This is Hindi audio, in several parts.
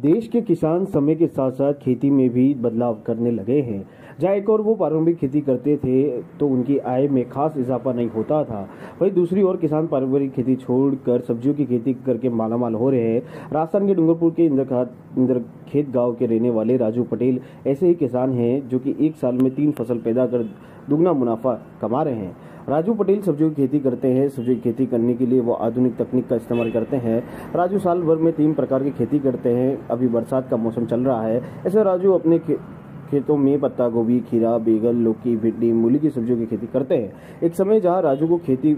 देश के किसान समय के साथ साथ खेती में भी बदलाव करने लगे हैं। जहाँ एक और वो पारंपरिक खेती करते थे तो उनकी आय में खास इजाफा नहीं होता था, वहीं दूसरी ओर किसान पारंपरिक खेती छोड़कर सब्जियों की खेती करके मालामाल हो रहे हैं। राजस्थान के डूंगरपुर के इंद्रखेत गांव के रहने वाले राजू पटेल ऐसे ही किसान हैं जो कि एक साल में 3 फसल पैदा कर दुगना मुनाफा कमा रहे हैं। राजू पटेल सब्जियों की खेती करते हैं। सब्जियों की खेती करने के लिए वो आधुनिक तकनीक का इस्तेमाल करते हैं। राजू साल भर में 3 प्रकार की खेती करते हैं। अभी बरसात का मौसम चल रहा है, ऐसे राजू अपने खेतों में पत्ता गोभी, खीरा, बैगन, लौकी, भिंडी, मूली की सब्जियों की खेती करते हैं। एक समय जहां राजू को खेती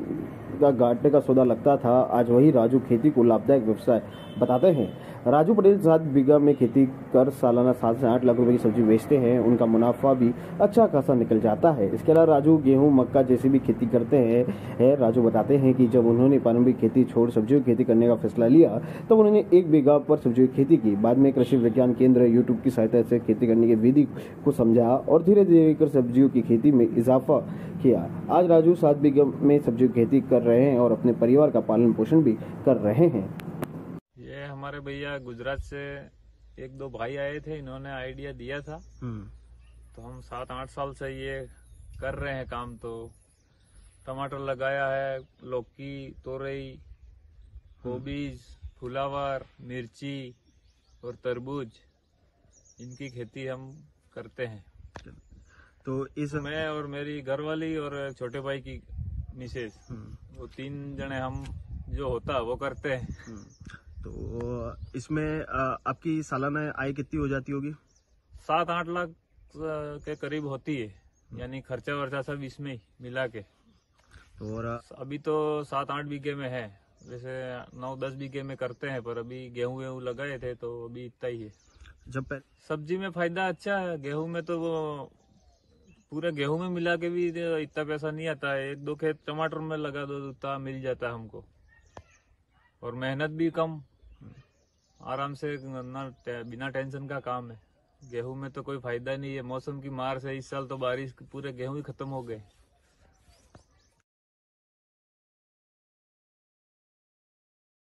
का घाटे का सौदा लगता था, आज वही राजू खेती को लाभदायक व्यवसाय बताते हैं। राजू पटेल 7 बीघा में खेती कर सालाना 7 से 8 लाख रुपए की सब्जी बेचते हैं। उनका मुनाफा भी अच्छा खासा निकल जाता है। इसके अलावा राजू गेहूं, मक्का जैसी भी खेती करते हैं। राजू बताते हैं कि जब उन्होंने पारंपरिक खेती छोड़ सब्जियों की खेती करने का फैसला लिया तब उन्होंने 1 बीघा पर सब्जियों की खेती की। बाद में कृषि विज्ञान केंद्र यूट्यूब की सहायता से खेती करने की विधि को समझा और धीरे धीरे कर सब्जियों की खेती में इजाफा किया। आज राजू 7 बीघा में सब्जियों की खेती कर रहे हैं और अपने परिवार का पालन पोषण भी कर रहे हैं। ये हमारे भैया गुजरात से 1-2 भाई आए थे, इन्होंने आइडिया दिया था तो हम 7-8 साल से ये कर रहे हैं काम। तो टमाटर लगाया है, लौकी, तोरई, गोबीज, फुलावर, मिर्ची और तरबूज, इनकी खेती हम करते हैं। तो इस मैं और मेरी घरवाली और छोटे भाई की मिसेज, वो 3 जने हम जो होता वो करते हैं। तो इसमें आपकी सालाना आय कितनी हो जाती होगी? 7-8 लाख के करीब होती है, यानी खर्चा वर्चा सब इसमें ही मिला के। तो और अभी तो 7-8 बीघे में है, वैसे 9-10 बीघे में करते हैं, पर अभी गेहूं वेहूं लगाए थे तो अभी इतना ही है। जब सब्जी में फायदा अच्छा है, गेहूं में तो वो पूरे गेहूं में मिला के भी इतना पैसा नहीं आता है। 1-2 खेत टमाटर में लगा दो तो उतना मिल जाता है हमको, और मेहनत भी कम, आराम से बिना टेंशन का काम है। गेहूं में तो कोई फायदा नहीं है, मौसम की मार से इस साल तो बारिश पूरे गेहूं ही खत्म हो गए।